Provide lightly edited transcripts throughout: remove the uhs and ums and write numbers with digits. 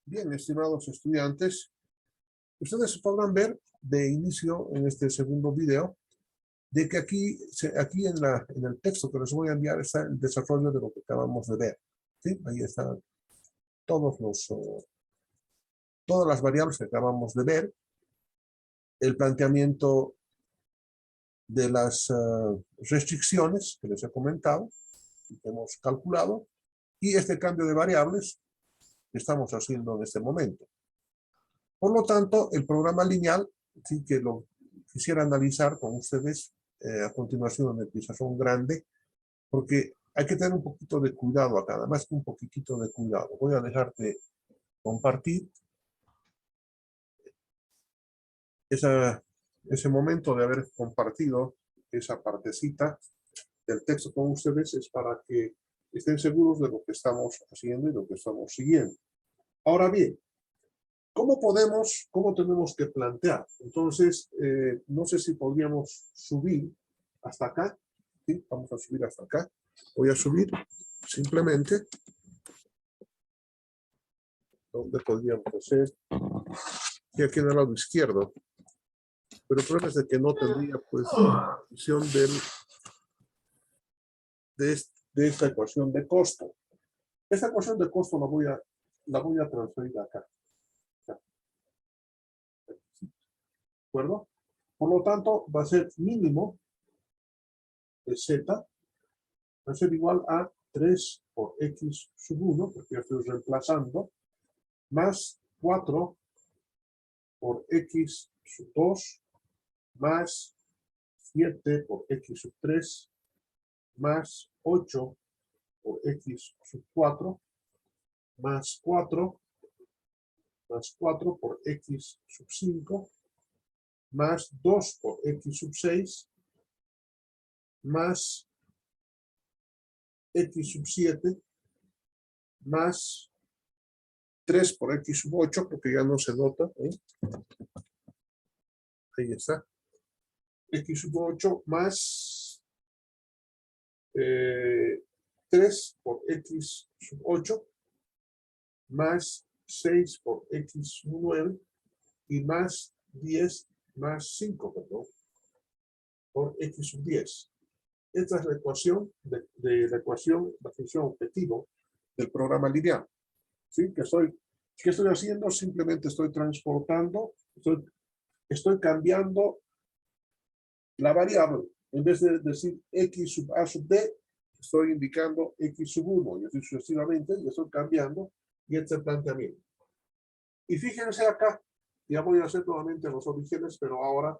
Bien, estimados estudiantes, ustedes podrán ver de inicio en este segundo video de que aquí en el texto que les voy a enviar está el desarrollo de lo que acabamos de ver. ¿Sí? Ahí están todas las variables que acabamos de ver, el planteamiento de las restricciones que les he comentado y que hemos calculado, y este cambio de variables que estamos haciendo en este momento. Por lo tanto, el programa lineal, sí que lo quisiera analizar con ustedes a continuación en el pizarrón grande, porque hay que tener un poquito de cuidado acá, nada más que un poquitito de cuidado. Voy a dejar de compartir ese momento de haber compartido esa partecita del texto con ustedes, es para que estén seguros de lo que estamos haciendo y lo que estamos siguiendo. Ahora bien, ¿cómo tenemos que plantear? Entonces, no sé si podríamos subir hasta acá. ¿Sí? Vamos a subir hasta acá. Voy a subir simplemente. ¿Dónde podríamos hacer? Y aquí en el lado izquierdo. Pero el problema es de que no tendría, pues, visión de esta ecuación de costo. Esta ecuación de costo la voy a transferir acá. ¿De acuerdo? Por lo tanto, va a ser mínimo de z, va a ser igual a 3 por x sub 1, porque ya estoy reemplazando, más 4 por x sub 2, más 7 por x sub 3, más 8 por x sub 4, más 4 por x sub 5, más 2 por x sub 6, más x sub 7, más 3 por x sub 8, porque ya no se nota. Ahí está. X sub 8 más 3 por x sub 8, más 6 por x sub 9, y más 10 más 5, perdón, por x sub 10. Esta es la ecuación la función objetivo del programa lineal. ¿Sí? ¿Qué estoy haciendo? Simplemente estoy transportando, estoy cambiando la variable. En vez de decir x sub a sub b, estoy indicando x sub 1, y así sucesivamente, y estoy cambiando, y este planteamiento. Y fíjense acá, ya voy a hacer nuevamente los orígenes, pero ahora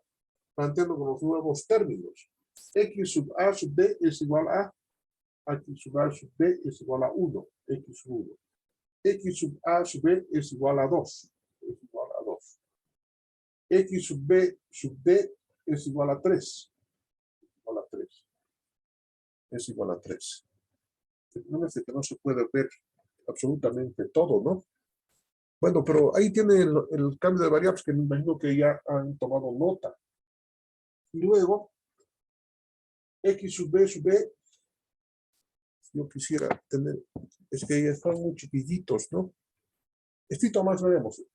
planteando con los nuevos términos. X sub a sub b es igual a x sub a sub b es igual a 1, x sub 1. X sub a sub b es igual a 2, es igual a 2. X sub b sub d es igual a 3, igual a 3. Es igual a 3. El problema es que no se puede ver absolutamente todo, ¿no? Bueno, pero ahí tiene el cambio de variables que me imagino que ya han tomado nota. Y luego, x sub b, yo quisiera tener, es que ya están muy chiquititos, ¿no? Estito más veremos.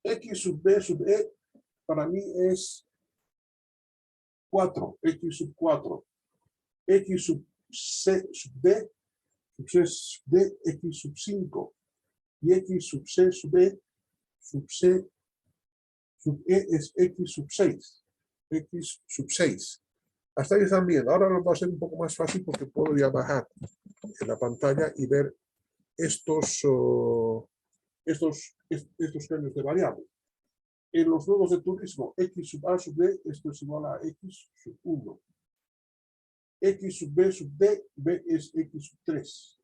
X sub b para mí es 4, x sub 4. X sub c sub d, x sub 5. Y x sub c sub b, sub c sub e es x sub 6. X sub 6. Hasta ahí están bien. Ahora lo va a ser un poco más fácil porque puedo ya bajar en la pantalla y ver estos cambios de variable. En los nuevos de turismo, x sub a sub b, esto es igual a x sub 1. X sub d, b es x sub 3.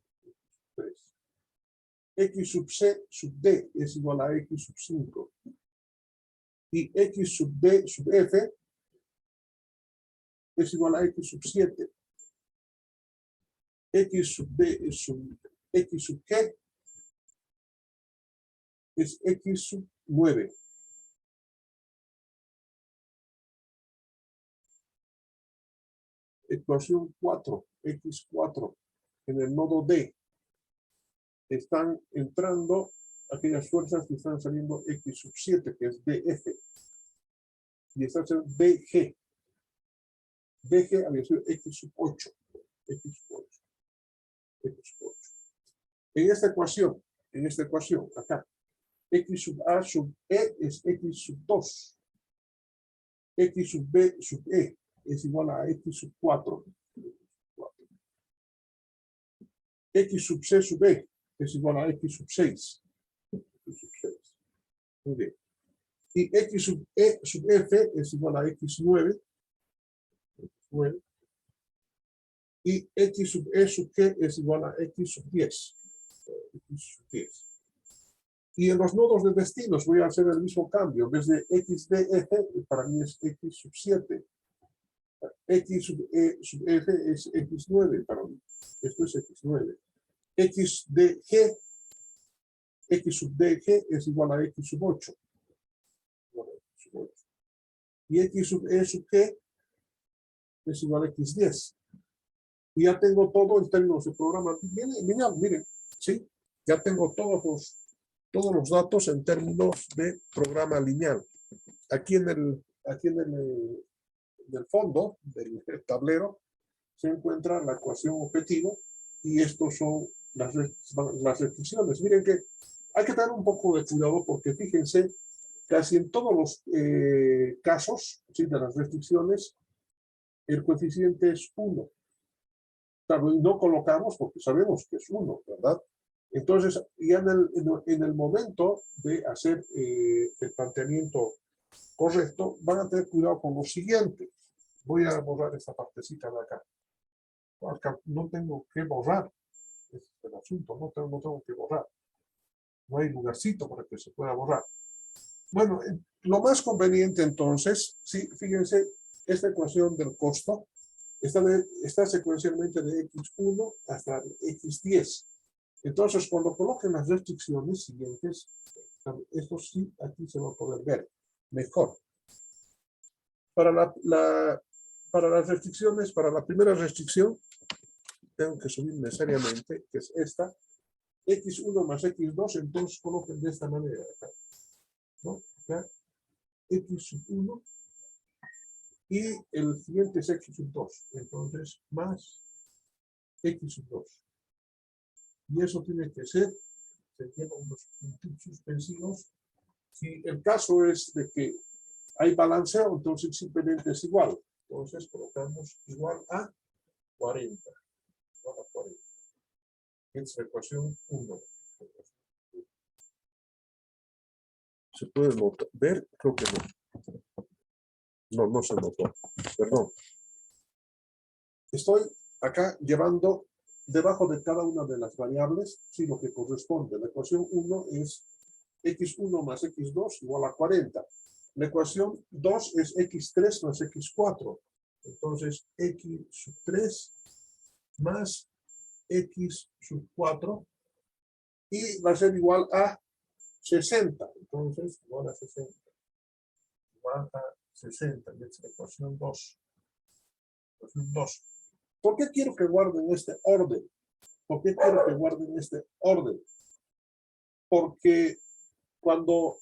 X sub c sub d es igual a x sub 5. Y x sub d sub f es igual a x sub 7. X sub d sub x sub g es x sub 9. Ecuación 4, x4, en el nodo D. Están entrando aquellas fuerzas que están saliendo X sub 7, que es BF. Y está haciendo BG. BG había sido X sub 8. X sub 8. X sub 8. En esta ecuación, acá, X sub A sub E es X sub 2. X sub B sub E es igual a X sub 4. X sub C sub E es igual a X sub 6. X sub 6. Muy bien. Y X sub E sub F es igual a X9. 9. Y X sub E sub G es igual a X sub 10. X sub 10. Y en los nodos de destinos voy a hacer el mismo cambio. En vez de XDF, para mí es X sub 7. X sub E sub F es X9 para mí. Esto es X9. XDG, X sub DG es igual a X sub 8. Y X sub E sub G es igual a X10. Y ya tengo todo en términos de programa. Miren, ¿sí? Ya tengo todos los datos en términos de programa lineal. Aquí en el fondo del tablero se encuentra la ecuación objetivo y estos son las restricciones. Miren que hay que tener un poco de cuidado porque fíjense, casi en todos los casos, ¿sí?, de las restricciones, el coeficiente es 1. Claro, y no colocamos porque sabemos que es 1, ¿verdad? Entonces, ya en el momento de hacer el planteamiento correcto, van a tener cuidado con lo siguiente. Voy a borrar esta partecita de acá. Acá no tengo que borrar. Este es el asunto, no tengo que borrar. No hay lugarcito para que se pueda borrar. Bueno, lo más conveniente entonces, sí, fíjense, esta ecuación del costo está secuencialmente de X1 hasta X10. Entonces, cuando coloquen las restricciones siguientes, esto sí, aquí se va a poder ver mejor. Para las restricciones, para la primera restricción, tengo que subir necesariamente, que es esta, X1 más X2, entonces coloquen de esta manera, acá, ¿no? Acá, X sub 1, y el siguiente es X sub 2, entonces más X sub 2. Y eso tiene que ser, se tienen unos puntos suspensivos. Si el caso es de que hay balanceo, entonces simplemente es igual. Entonces colocamos igual a 40. Igual a 40. Es la ecuación 1. ¿Se puede ver? Creo que no. No se notó. Perdón. Estoy acá llevando debajo de cada una de las variables, sí, lo que corresponde. La ecuación 1 es X1 más X2 igual a 40. La ecuación 2 es X3 más X4. Entonces, X sub 3 más X sub 4 y va a ser igual a 60. Entonces, igual a 60. Igual a 60. Y es la ecuación 2. Ecuación 2. ¿Por qué quiero que guarden este orden? ¿Por qué quiero que guarden este orden? Porque cuando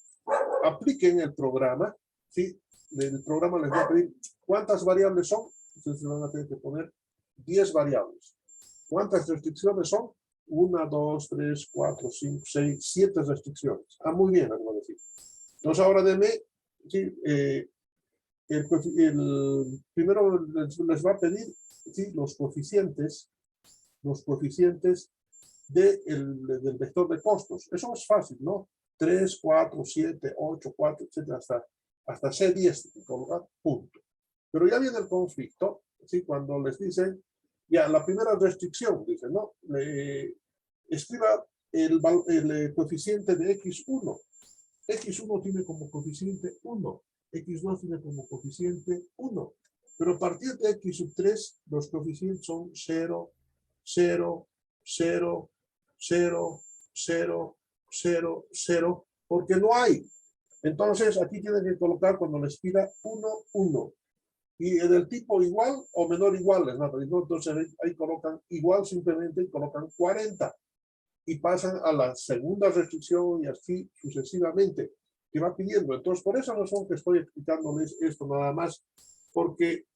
apliquen el programa, ¿sí? El programa les va a pedir cuántas variables son. Entonces van a tener que poner 10 variables. ¿Cuántas restricciones son? 1, 2, 3, 4, 5, 6, 7 restricciones. Ah, muy bien, les voy a decir. Entonces ahora denme, ¿sí? Primero les va a pedir, ¿sí?, los coeficientes del vector de costos. Eso es fácil, ¿no? 3, 4, 7, 8, 4, etcétera, hasta C10, colocar punto. Pero ya viene el conflicto, ¿sí? Cuando les dicen, ya, la primera restricción, dicen, ¿no? Escriba el coeficiente de X1. X1 tiene como coeficiente 1. X2 tiene como coeficiente 1. Pero a partir de X sub 3, los coeficientes son 0, 0, 0, 0, 0, 0, 0, porque no hay. Entonces, aquí tienen que colocar cuando les pida 1, 1. Y en el tipo igual o menor igual, ¿no? Entonces ahí colocan igual simplemente y colocan 40. y pasan a la segunda restricción y así sucesivamente, que va pidiendo. Entonces, por esa razón que estoy explicándoles esto nada más, porque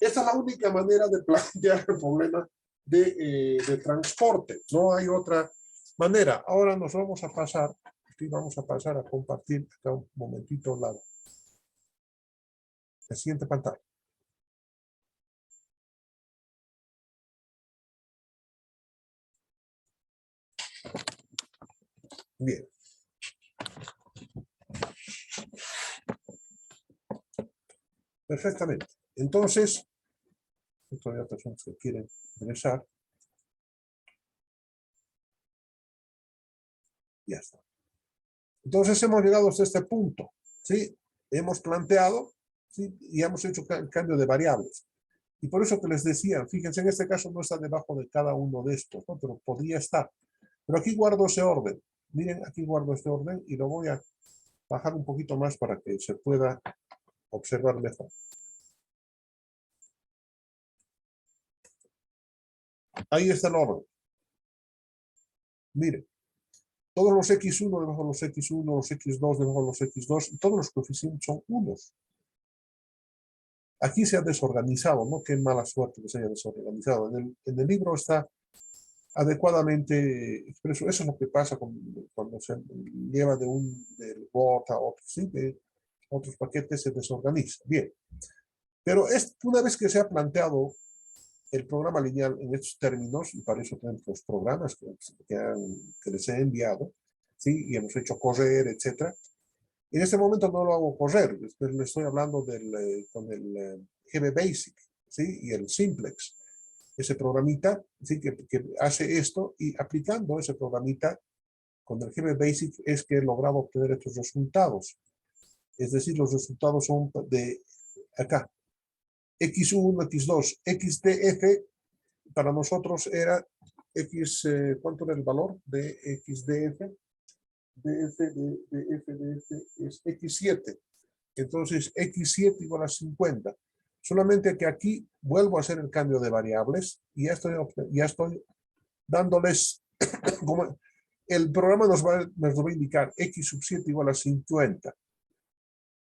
esa es la única manera de plantear el problema de transporte. No hay otra manera. Ahora nos vamos a pasar, sí, vamos a pasar a compartir acá un momentito la siguiente pantalla. Bien. Perfectamente. Entonces, hay otras personas que quieren ingresar. Ya está. Entonces hemos llegado hasta este punto, ¿sí? Hemos planteado, ¿sí? Y hemos hecho el cambio de variables. Y por eso que les decía, fíjense, en este caso no está debajo de cada uno de estos, ¿no? Pero podría estar. Pero aquí guardo ese orden. Miren, aquí guardo este orden y lo voy a bajar un poquito más para que se pueda observar mejor. Ahí está el orden. Miren, todos los x1 debajo de los x1, los x2 debajo de los x2, y todos los coeficientes son unos. Aquí se ha desorganizado, ¿no? Qué mala suerte que se haya desorganizado. En el libro está adecuadamente expreso. Eso es lo que pasa cuando se lleva del Word a otro, ¿sí? De otros paquetes se desorganiza. Bien. Pero una vez que se ha planteado el programa lineal en estos términos, y para eso tenemos los programas que les he enviado, ¿sí? Y hemos hecho correr, etcétera. En este momento no lo hago correr, le estoy hablando con el GB Basic, ¿sí? Y el Simplex, ese programita, ¿sí? que hace esto, y aplicando ese programita con el GB Basic es que he logrado obtener estos resultados. Es decir, los resultados son de acá, x1, x2, xdf, para nosotros era x, ¿cuánto era el valor de xdf? df es x7. Entonces, x7 igual a 50. Solamente que aquí vuelvo a hacer el cambio de variables y ya estoy dándoles, como el programa nos va a indicar x sub 7 igual a 50.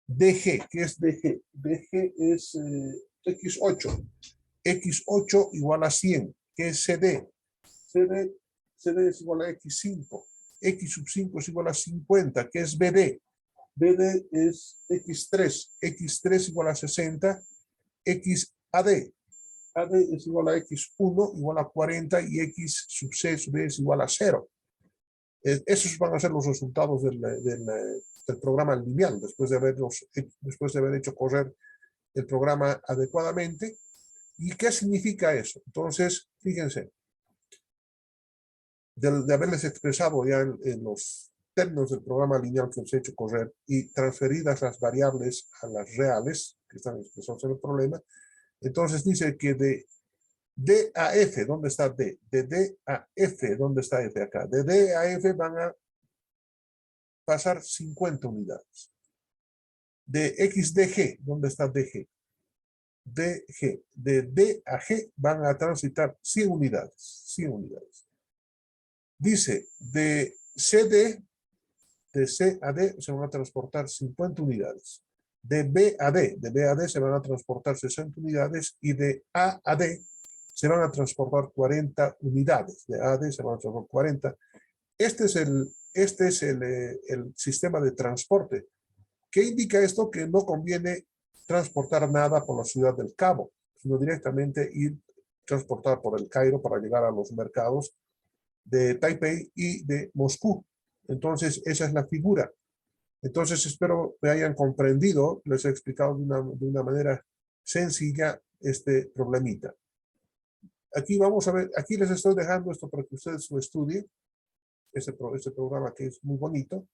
dg, ¿qué es dg? dg es x8. x8 igual a 100, ¿qué es cd? cd es igual a x5. x sub 5 es igual a 50, ¿qué es bd? BD es X3. X3 igual a 60. XAD. AD es igual a X1 igual a 40 y X sub C sub D es igual a 0. Esos van a ser los resultados del programa lineal después de haber hecho correr el programa adecuadamente. ¿Y qué significa eso? Entonces, fíjense, de haberles expresado ya en los términos del programa lineal que os he hecho correr y transferidas las variables a las reales que están expresadas en el problema, entonces dice que de D a F, ¿dónde está D? De D a F, ¿dónde está F acá? De D a F van a pasar 50 unidades. De X de G, ¿dónde está DG? DG. De D a G van a transitar 100 unidades. 100 unidades. Dice, de CD, de C a D se van a transportar 50 unidades. De B a D se van a transportar 60 unidades y de A a D se van a transportar 40 unidades. De A a D se van a transportar 40. Este es el sistema de transporte. ¿Qué indica esto? Que no conviene transportar nada por la ciudad del Cabo, sino directamente transportar por el Cairo para llegar a los mercados de Taipei y de Moscú. Entonces, esa es la figura. Entonces, espero me hayan comprendido, les he explicado de una manera sencilla este problemita. Aquí vamos a ver, aquí les estoy dejando esto para que ustedes lo estudien, este programa que es muy bonito,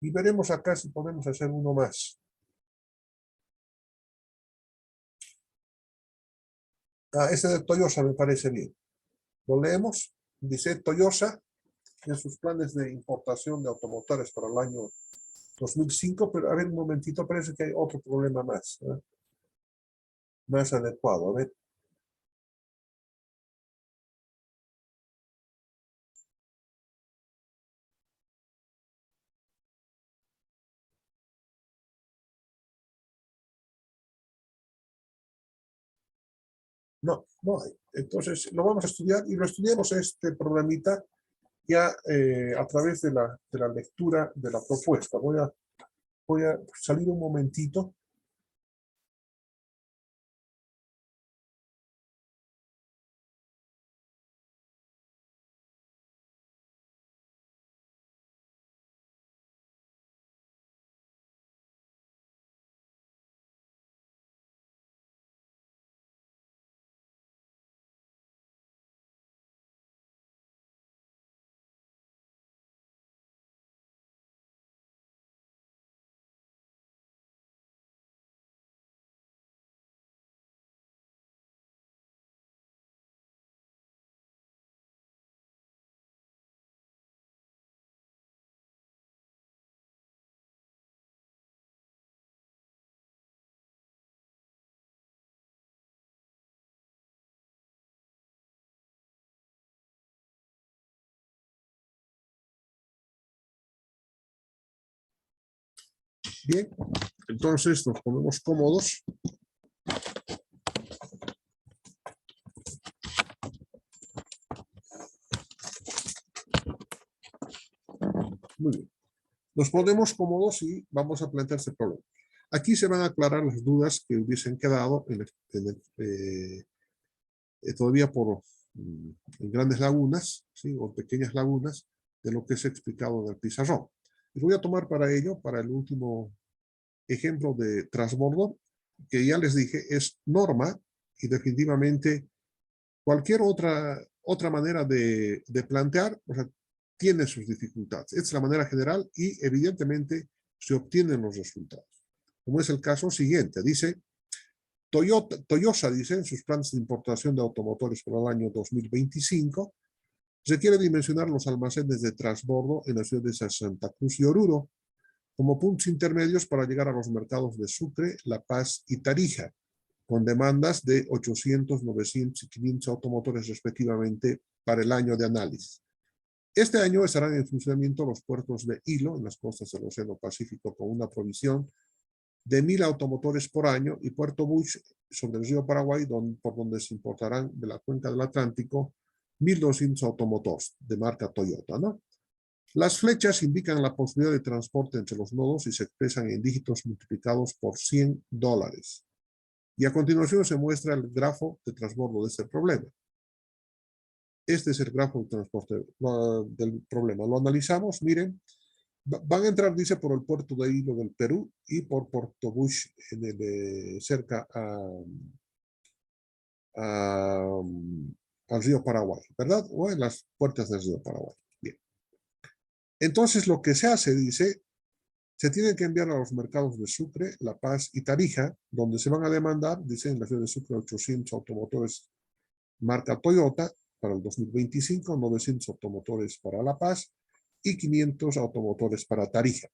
y veremos acá si podemos hacer uno más. Este de Toyosa me parece bien. Lo leemos. Dice Toyosa en sus planes de importación de automotores para el año 2005, pero a ver un momentito, parece que hay otro problema más, ¿eh? Más adecuado. A ver. No hay. Entonces, lo vamos a estudiar y lo estudiamos este programita ya a través de la lectura de la propuesta. Voy a salir un momentito. Bien, entonces nos ponemos cómodos. Muy bien. Nos ponemos cómodos y vamos a plantear este problema. Aquí se van a aclarar las dudas que hubiesen quedado todavía en grandes lagunas, ¿sí? O pequeñas lagunas de lo que se ha explicado en el pizarrón. Y voy a tomar para ello, para el último ejemplo de transbordo, que ya les dije, es norma y definitivamente cualquier otra manera de plantear, o sea, tiene sus dificultades. Esta es la manera general y evidentemente se obtienen los resultados. Como es el caso siguiente, dice, Toyota dice en sus planes de importación de automotores para el año 2025, se quiere dimensionar los almacenes de transbordo en las ciudades de Santa Cruz y Oruro como puntos intermedios para llegar a los mercados de Sucre, La Paz y Tarija, con demandas de 800, 900 y 500 automotores respectivamente para el año de análisis. Este año estarán en funcionamiento los puertos de Hilo, en las costas del Océano Pacífico, con una provisión de 1.000 automotores por año, y Puerto Bush, sobre el río Paraguay, por donde se importarán de la cuenca del Atlántico 1.200 automotores de marca Toyota, ¿no? Las flechas indican la posibilidad de transporte entre los nodos y se expresan en dígitos multiplicados por $100. Y a continuación se muestra el grafo de transbordo de este problema. Este es el grafo de transporte del problema. Lo analizamos, miren. Van a entrar, dice, por el puerto de Hilo del Perú y por Puerto Bush, cerca al río Paraguay, ¿verdad? O en las puertas del río Paraguay. Bien. Entonces, lo que se hace, dice, se tiene que enviar a los mercados de Sucre, La Paz y Tarija, donde se van a demandar, dice, en la ciudad de Sucre, 800 automotores marca Toyota para el 2025, 900 automotores para La Paz y 500 automotores para Tarija.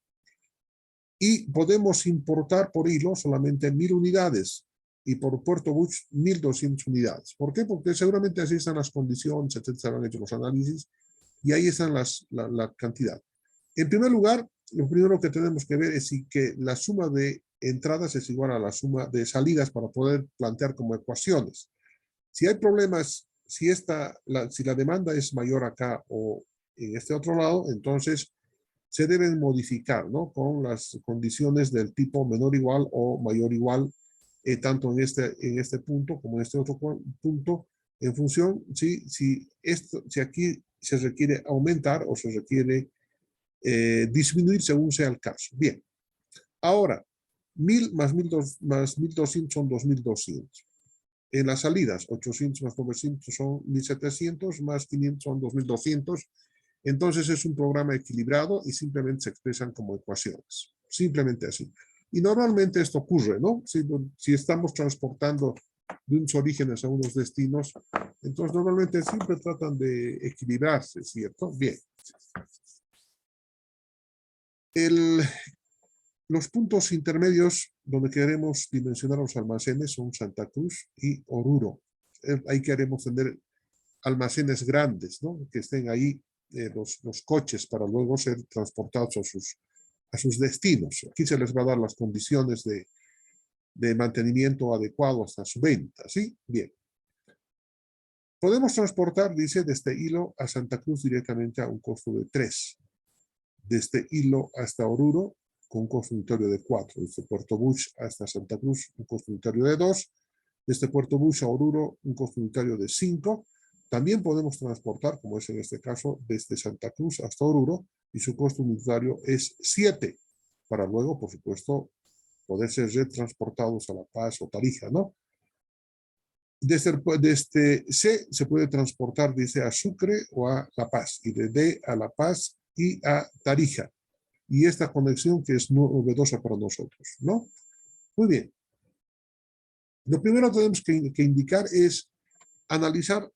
Y podemos importar por hilo solamente 1.000 unidades y por Puerto Bush 1.200 unidades. ¿Por qué? Porque seguramente así están las condiciones, etcétera, se han hecho los análisis y ahí están la cantidad. En primer lugar, lo primero que tenemos que ver es si que la suma de entradas es igual a la suma de salidas para poder plantear como ecuaciones. Si hay problemas, si la demanda es mayor acá o en este otro lado, entonces se deben modificar, ¿no? Con las condiciones del tipo menor igual o mayor igual, tanto en este punto como en este otro punto, en función si aquí se requiere aumentar o se requiere disminuir según sea el caso. Bien, ahora, 1.000 más 1.200 son 2.200. En las salidas, 800 más 900 son 1.700, más 500 son 2.200. Entonces es un programa equilibrado y simplemente se expresan como ecuaciones. Simplemente así. Y normalmente esto ocurre, ¿no? Si estamos transportando de unos orígenes a unos destinos, entonces normalmente siempre tratan de equilibrarse, ¿cierto? Bien. Los puntos intermedios donde queremos dimensionar los almacenes son Santa Cruz y Oruro. Ahí queremos tener almacenes grandes, ¿no? Que estén ahí los coches para luego ser transportados a sus destinos. Aquí se les va a dar las condiciones de mantenimiento adecuado hasta su venta, ¿sí? Bien. Podemos transportar, dice, desde Hilo a Santa Cruz directamente a un costo de 3. Desde Hilo hasta Oruro, con un costo unitario de 4. Desde Puerto Bush hasta Santa Cruz, un costo unitario de 2. Desde Puerto Bush a Oruro, un costo unitario de 5. También podemos transportar, como es en este caso, desde Santa Cruz hasta Oruro, y su costo unitario es 7, para luego, por supuesto, poder ser retransportados a La Paz o Tarija, ¿no? Desde C se puede transportar, dice, a Sucre o a La Paz, y de D a La Paz y a Tarija. Y esta conexión que es novedosa para nosotros, ¿no? Muy bien. Lo primero que tenemos que indicar es analizar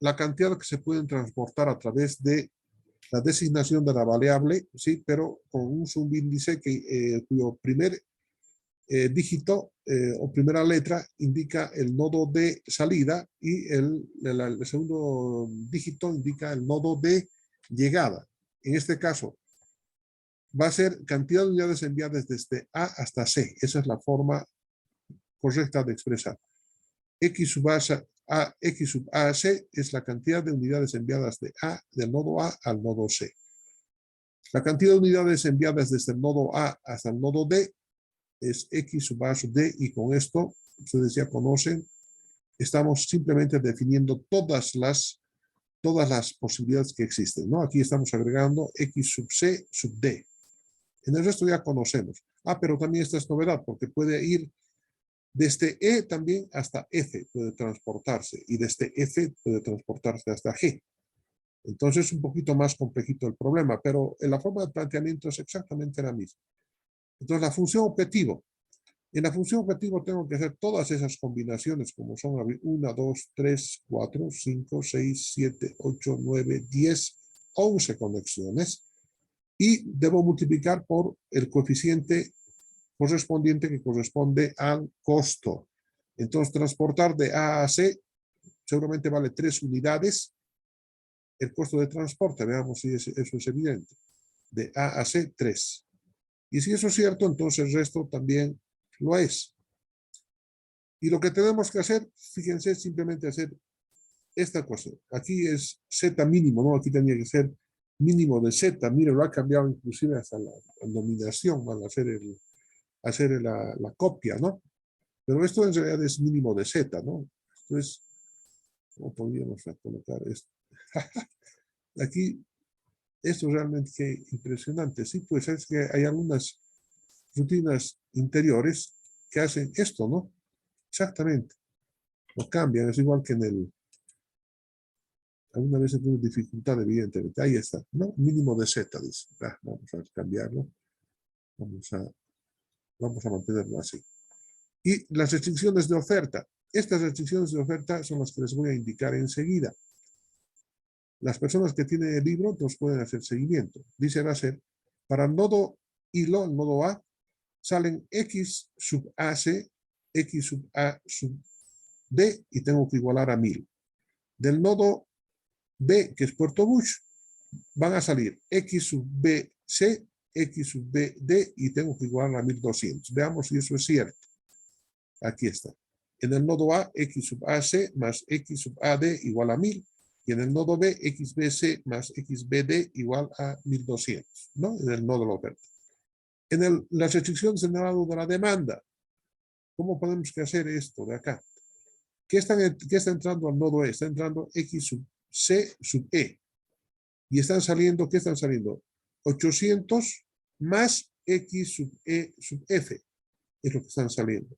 la cantidad que se pueden transportar a través de la designación de la variable, ¿sí? Pero con un subíndice cuyo primer dígito o primera letra indica el nodo de salida y el segundo dígito indica el nodo de llegada. En este caso, va a ser cantidad de unidades enviadas desde A hasta C. Esa es la forma correcta de expresar. X sub A a C es la cantidad de unidades enviadas del nodo A al nodo C. La cantidad de unidades enviadas desde el nodo A hasta el nodo D es X sub A sub D, y con esto, ustedes ya conocen, estamos simplemente definiendo todas las posibilidades que existen, ¿no? Aquí estamos agregando X sub C sub D. En el resto ya conocemos. Pero también esta es novedad, porque puede ir desde E también hasta F, puede transportarse, y desde F puede transportarse hasta G. Entonces es un poquito más complejito el problema, pero la forma de planteamiento es exactamente la misma. Entonces la función objetivo. En la función objetivo tengo que hacer todas esas combinaciones, como son 1, 2, 3, 4, 5, 6, 7, 8, 9, 10, 11 conexiones, y debo multiplicar por el coeficiente correspondiente, que corresponde al costo. Entonces, transportar de A a C seguramente vale 3 unidades. El costo de transporte, veamos si eso es evidente. De A a C, 3. Y si eso es cierto, entonces el resto también lo es. Y lo que tenemos que hacer, fíjense, es simplemente hacer esta cosa. Aquí es Z mínimo, ¿no? Aquí tenía que ser mínimo de Z. Mire, lo ha cambiado inclusive hasta la denominación, van a hacer la copia, ¿no? Pero esto en realidad es mínimo de Z, ¿no? Entonces, ¿cómo podríamos colocar esto? Aquí, esto es realmente impresionante. Sí, pues es que hay algunas rutinas interiores que hacen esto, ¿no? Exactamente. Lo cambian, es igual que en el... Alguna vez tengo dificultad, evidentemente. Ahí está, ¿no? Mínimo de Z, dice. Vamos a cambiarlo. Vamos a mantenerlo así. Y las restricciones de oferta. Estas restricciones de oferta son las que les voy a indicar enseguida. Las personas que tienen el libro nos pueden hacer seguimiento. Dice, va a ser, para el nodo hilo, el nodo A, salen X sub AC, X sub A sub D, y tengo que igualar a 1000. Del nodo B, que es Puerto Bush, van a salir X sub B C, X sub B D, y tengo que igualar a 1200. Veamos si eso es cierto. Aquí está. En el nodo A, X sub AC más X sub AD igual a 1000. Y en el nodo B, XBC más XBD igual a 1200, ¿no? En el nodo de la oferta. Las restricciones en el lado de la demanda. ¿Cómo podemos hacer esto de acá? ¿Qué está entrando al nodo E? Está entrando X sub C sub E. Y están saliendo, ¿qué están saliendo? 800 más X sub E sub F. Es lo que están saliendo.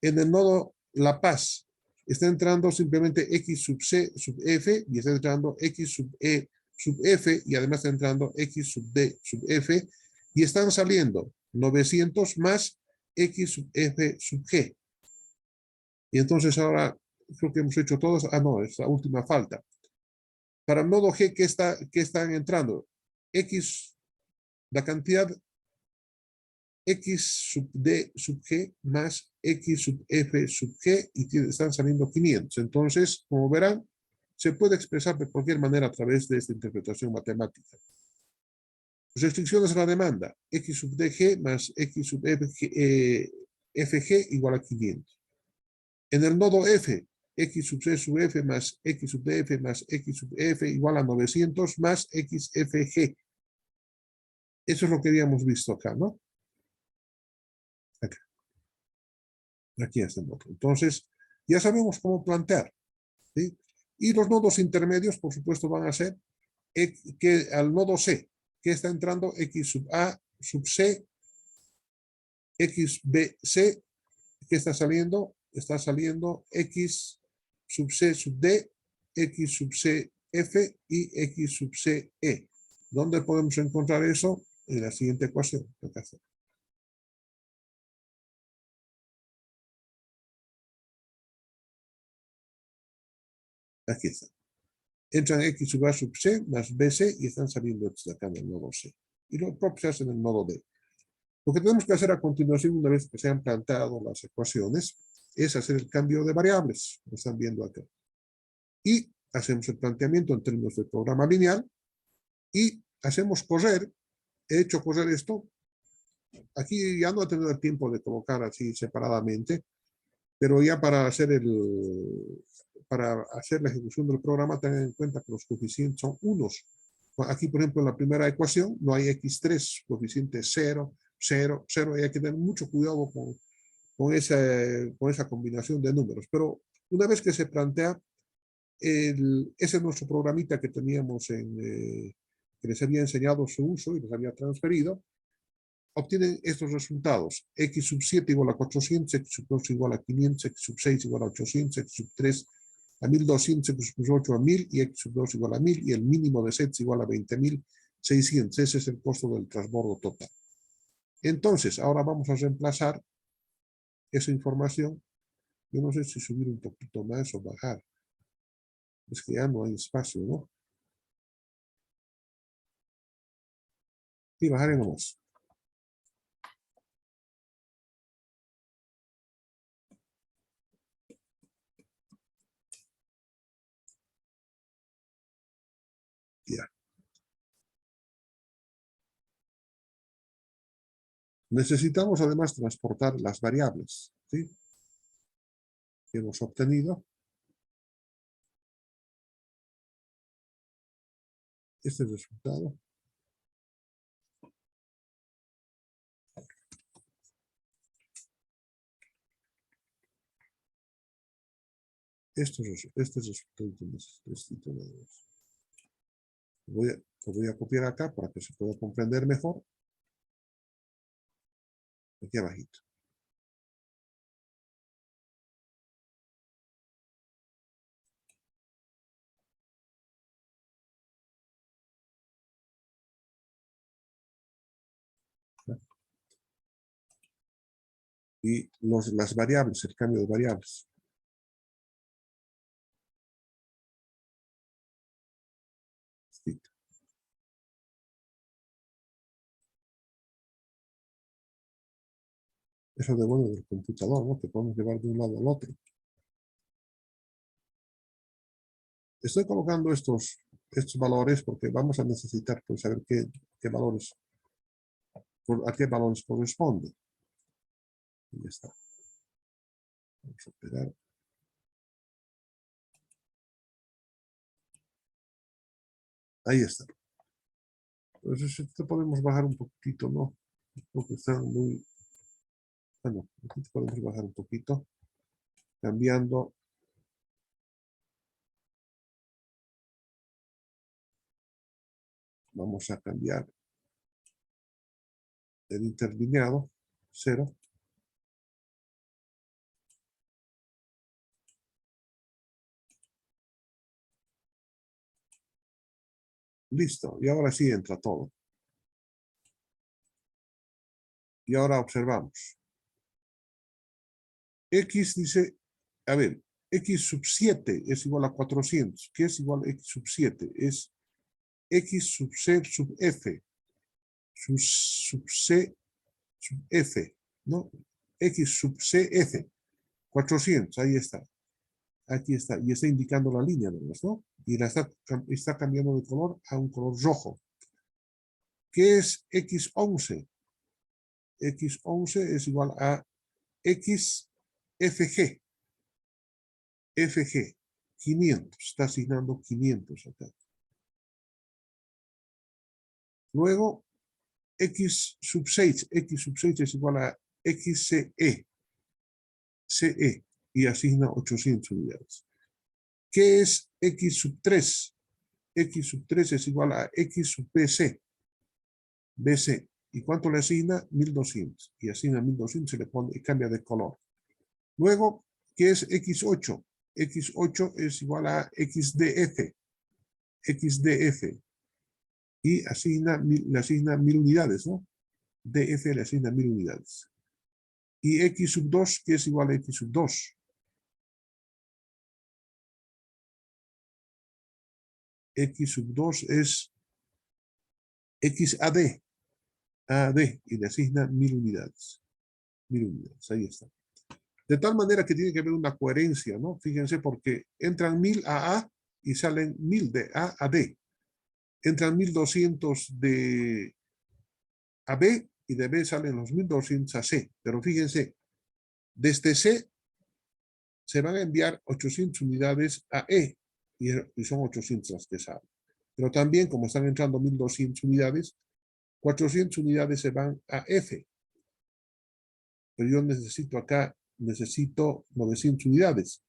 En el nodo La Paz, está entrando simplemente X sub C sub F, y está entrando X sub E sub F, y además está entrando X sub D sub F, y están saliendo 900 más X sub F sub G. Y entonces ahora creo que hemos hecho todos. No, es la última falta. Para el nodo G, ¿qué están entrando? X, la cantidad X sub D sub G más X sub F sub G, y están saliendo 500. Entonces, como verán, se puede expresar de cualquier manera a través de esta interpretación matemática. Restricciones a la demanda. X sub DG más X sub FG igual a 500. En el nodo F, X sub C sub F más X sub DF más X sub F igual a 900 más XFG. Eso es lo que habíamos visto acá, ¿no? Acá. Aquí está el otro. Entonces, ya sabemos cómo plantear, ¿sí? Y los nodos intermedios, por supuesto, van a ser que al nodo C, que está entrando X sub A sub C, XBC, que está saliendo X sub C sub D, X sub C F y X sub C E. ¿Dónde podemos encontrar eso? En la siguiente ecuación. Aquí está. Entran X sub A sub C más BC y están saliendo desde acá en el nodo C. Y lo propio se hace en el nodo D. Lo que tenemos que hacer a continuación, una vez que se han planteado las ecuaciones, es hacer el cambio de variables. Lo están viendo acá. Y hacemos el planteamiento en términos de programa lineal y hacemos correr. He hecho correr esto. Aquí ya no he tenido el tiempo de colocar así separadamente, pero ya para hacer la ejecución del programa, tengan en cuenta que los coeficientes son unos. Aquí, por ejemplo, en la primera ecuación no hay x3, coeficiente 0, 0, 0, y hay que tener mucho cuidado con esa combinación de números. Pero una vez que se plantea, ese es nuestro programita que teníamos que les había enseñado su uso y les había transferido, obtienen estos resultados. X sub 7 igual a 400, X sub 2 igual a 500, X sub 6 igual a 800, X sub 3 a 1200, X sub 8 a 1000 y X sub 2 igual a 1000 y el mínimo de sets igual a 20.600. Ese es el costo del transbordo total. Entonces, ahora vamos a reemplazar esa información. Yo no sé si subir un poquito más o bajar. Es que ya no hay espacio, ¿no? Y bajaré nomás. Ya. Necesitamos además transportar las variables, ¿sí? Que hemos obtenido. Este resultado. Este resultado necesito nada más. Lo voy a copiar acá para que se pueda comprender mejor. Aquí abajito. Y las variables, el cambio de variables. Sí. Eso de bueno del computador, ¿no? Que podemos llevar de un lado al otro. Estoy colocando estos valores porque vamos a necesitar pues, saber qué valores, a qué valores corresponde. Ahí está. Vamos a pegar. Ahí está. Entonces, esto podemos bajar un poquito, ¿no? Porque están muy... Bueno, aquí podemos bajar un poquito, cambiando. Vamos a cambiar el interlineado, 0. Listo, y ahora sí entra todo. Y ahora observamos. X dice, a ver, X sub 7 es igual a 400. ¿Qué es igual a X sub 7? Es X sub C sub F. Sub C sub F, ¿no? X sub C F. 400, ahí está. Aquí está. Y está indicando la línea, ¿no? Y la está cambiando de color a un color rojo. ¿Qué es X11? X11 es igual a XFG. FG, 500, está asignando 500 acá. Luego, X sub 6 es igual a XCE, CE, y asigna 800 unidades. ¿Qué es X sub 3? X sub 3 es igual a X sub BC, BC. ¿Y cuánto le asigna? 1200. Y asigna 1200, se le pone y cambia de color. Luego, ¿qué es X8? X8 es igual a XDF, XDF. Y le asigna 1000 unidades, ¿no? DF le asigna 1000 unidades. Y X sub 2, que es igual a X sub 2. X sub 2 es XAD, AD, y le asigna 1000 unidades. 1000 unidades, ahí está. De tal manera que tiene que haber una coherencia, ¿no? Fíjense, porque entran 1000 a A y salen 1000 de A a D. Entran 1200 de a B y de B salen los 1200 a C. Pero fíjense, desde C se van a enviar 800 unidades a E y son 800 las que salen. Pero también, como están entrando 1200 unidades, 400 unidades se van a F. Pero yo necesito 900 unidades.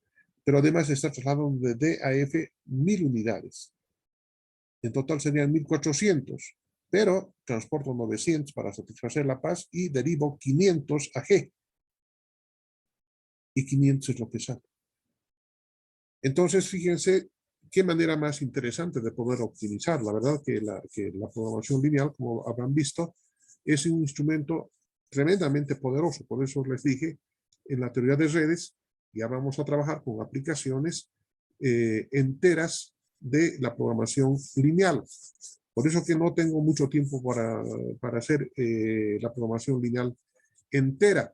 Pero además está trasladando de D a F 1000 unidades. En total serían 1400. Pero transporto 900 para satisfacer la paz y derivo 500 a G. Y 500 es lo que sale. Entonces, fíjense qué manera más interesante de poder optimizar. La verdad que la programación lineal, como habrán visto, es un instrumento tremendamente poderoso. Por eso les dije, en la teoría de redes, ya vamos a trabajar con aplicaciones enteras de la programación lineal. Por eso que no tengo mucho tiempo para hacer la programación lineal entera,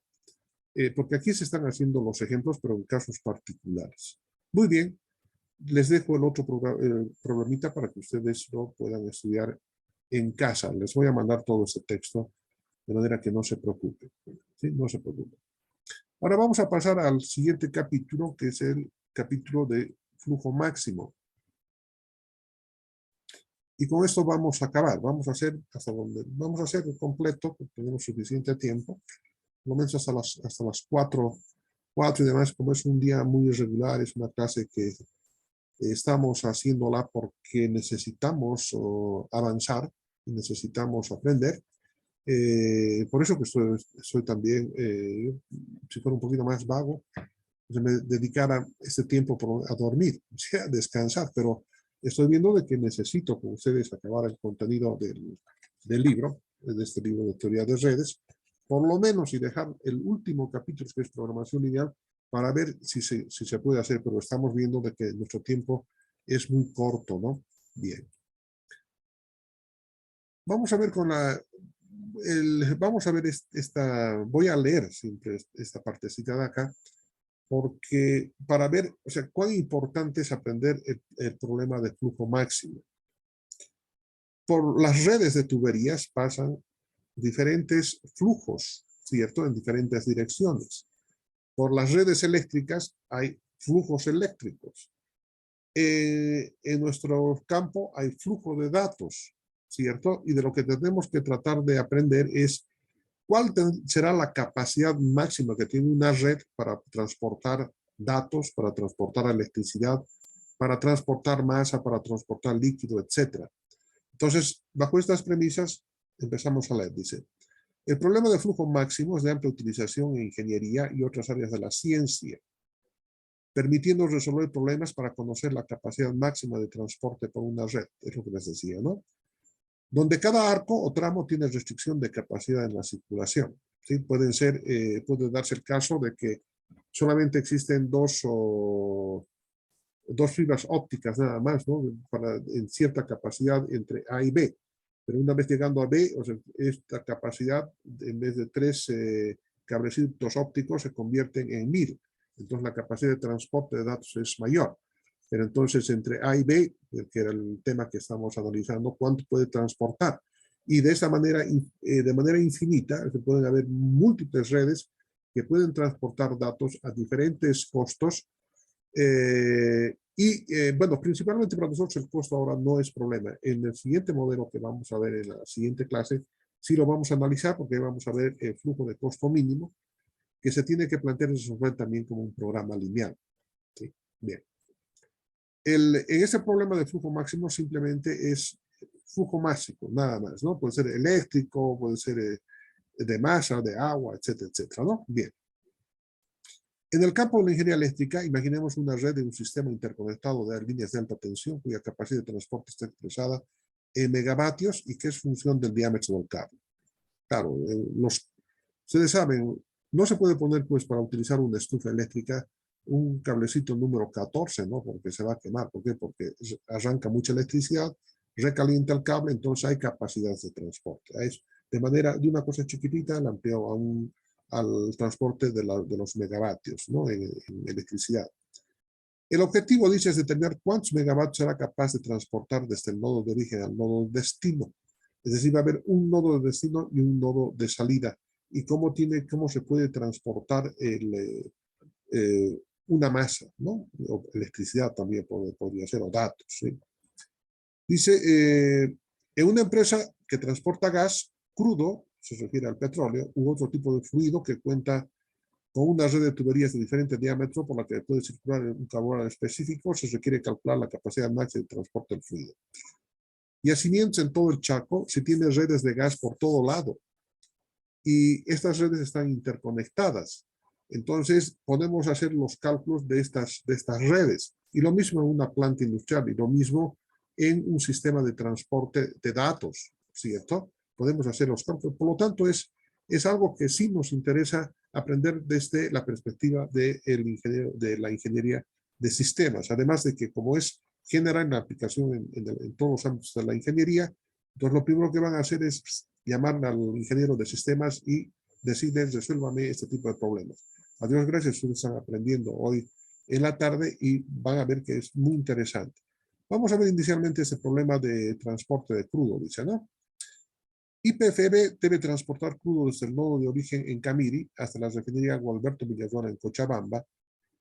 porque aquí se están haciendo los ejemplos, pero en casos particulares. Muy bien, les dejo el otro programita para que ustedes lo puedan estudiar en casa. Les voy a mandar todo este texto de manera que no se preocupen. ¿Sí? No se preocupen. Ahora vamos a pasar al siguiente capítulo, que es el capítulo de flujo máximo. Y con esto vamos a acabar. Vamos a hacer hasta donde vamos a hacer el completo, porque tenemos suficiente tiempo. Por lo menos hasta las 4 y demás, como es un día muy irregular, es una clase que estamos haciéndola porque necesitamos avanzar y necesitamos aprender. Por eso que estoy también, si fuera un poquito más vago, pues me dedicara este tiempo a dormir, o sea, a descansar, pero estoy viendo de que necesito con ustedes acabar el contenido del libro, de este libro de teoría de redes, por lo menos y dejar el último capítulo que es programación lineal para ver si se puede hacer, pero estamos viendo de que nuestro tiempo es muy corto, ¿no? Bien. Vamos a ver vamos a ver voy a leer siempre esta partecita de acá, porque para ver, o sea, cuán importante es aprender el problema de flujo máximo. Por las redes de tuberías pasan diferentes flujos, ¿cierto? En diferentes direcciones. Por las redes eléctricas hay flujos eléctricos. En nuestro campo hay flujo de datos, ¿cierto? Y de lo que tenemos que tratar de aprender es cuál será la capacidad máxima que tiene una red para transportar datos, para transportar electricidad, para transportar masa, para transportar líquido, etc. Entonces, bajo estas premisas, empezamos a leer. Dice, el problema de flujo máximo es de amplia utilización en ingeniería y otras áreas de la ciencia, permitiendo resolver problemas para conocer la capacidad máxima de transporte por una red, es lo que les decía, ¿no? Donde cada arco o tramo tiene restricción de capacidad en la circulación. ¿Sí? Puede darse el caso de que solamente existen dos fibras ópticas nada más, ¿no? En cierta capacidad entre A y B. Pero una vez llegando a B, o sea, esta capacidad, en vez de 3 cablecitos ópticos, se convierten en 1000. Entonces la capacidad de transporte de datos es mayor. Pero entonces entre A y B, que era el tema que estamos analizando, ¿cuánto puede transportar? Y de esa manera, de manera infinita, se pueden haber múltiples redes que pueden transportar datos a diferentes costos Bueno, principalmente para nosotros el costo ahora no es problema. En el siguiente modelo que vamos a ver en la siguiente clase, sí lo vamos a analizar porque vamos a ver el flujo de costo mínimo que se tiene que plantear y resolver también como un programa lineal. ¿Sí? Bien. En ese problema de flujo máximo simplemente es flujo máximo, nada más, ¿no? Puede ser eléctrico, puede ser de masa, de agua, etcétera, etcétera, ¿no? Bien. En el campo de la ingeniería eléctrica, imaginemos una red de un sistema interconectado de líneas de alta tensión cuya capacidad de transporte está expresada en megavatios y que es función del diámetro del cable. Claro, ustedes saben, no se puede poner, pues, para utilizar una estufa eléctrica, un cablecito número 14, ¿no? Porque se va a quemar. ¿Por qué? Porque arranca mucha electricidad, recalienta el cable, entonces hay capacidad de transporte. De una cosa chiquitita, la amplió al transporte de los megavatios, ¿no? En electricidad. El objetivo, dice, es determinar cuántos megavatios será capaz de transportar desde el nodo de origen al nodo de destino. Es decir, va a haber un nodo de destino y un nodo de salida. Y cómo se puede transportar una masa, ¿no? O electricidad también podría ser, o datos, ¿sí? Dice, en una empresa que transporta gas crudo, se refiere al petróleo, u otro tipo de fluido que cuenta con una red de tuberías de diferente diámetro por la que puede circular un carburador específico, se requiere calcular la capacidad máxima de transporte del fluido. Y así mientras en todo el Chaco se tiene redes de gas por todo lado. Y estas redes están interconectadas. Entonces podemos hacer los cálculos de estas redes. Y lo mismo en una planta industrial y lo mismo en un sistema de transporte de datos, ¿cierto? Podemos hacer los cálculos. Por lo tanto, es algo que sí nos interesa aprender desde la perspectiva de la ingeniería de sistemas. Además de que como es general en la aplicación en todos los ámbitos de la ingeniería, entonces lo primero que van a hacer es llamar al ingeniero de sistemas y decirles, resuélvame este tipo de problemas. Adiós, gracias, ustedes están aprendiendo hoy en la tarde y van a ver que es muy interesante. Vamos a ver inicialmente ese problema de transporte de crudo, dice, ¿no? YPFB debe transportar crudo desde el nodo de origen en Camiri hasta la refinería Gualberto Villanueva en Cochabamba,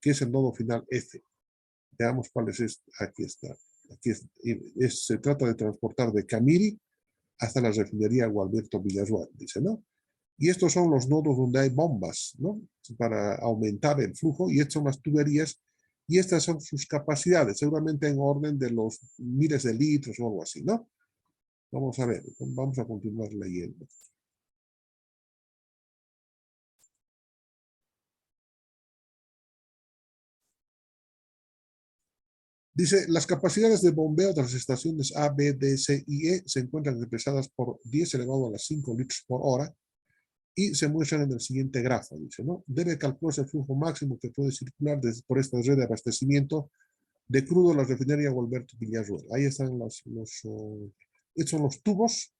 que es el nodo final F. Veamos cuál es este. Aquí está. Aquí se trata de transportar de Camiri hasta la refinería Gualberto Villanueva, dice, ¿no? Y estos son los nodos donde hay bombas, ¿no? Para aumentar el flujo, y estas son las tuberías, y estas son sus capacidades, seguramente en orden de los miles de litros o algo así, ¿no? Vamos a ver, vamos a continuar leyendo. Dice, las capacidades de bombeo de las estaciones A, B, D, C y E se encuentran expresadas por 10 elevado a las 5 litros por hora y se muestran en el siguiente grafo, dice, ¿no? Debe calcularse el flujo máximo que puede circular por esta red de abastecimiento de crudo a la refinería Gualberto Villarruel. Ahí están estos son los tubos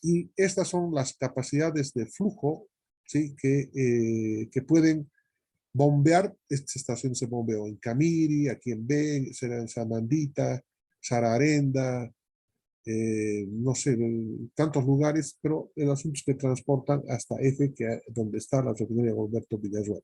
y estas son las capacidades de flujo, ¿sí? Que pueden bombear. Esta estación se bombeó en Camiri, aquí en B, será en Samandita, Sararenda, no sé, en tantos lugares, pero el asunto es que transportan hasta F, donde está la refinería Gualberto Villarruel.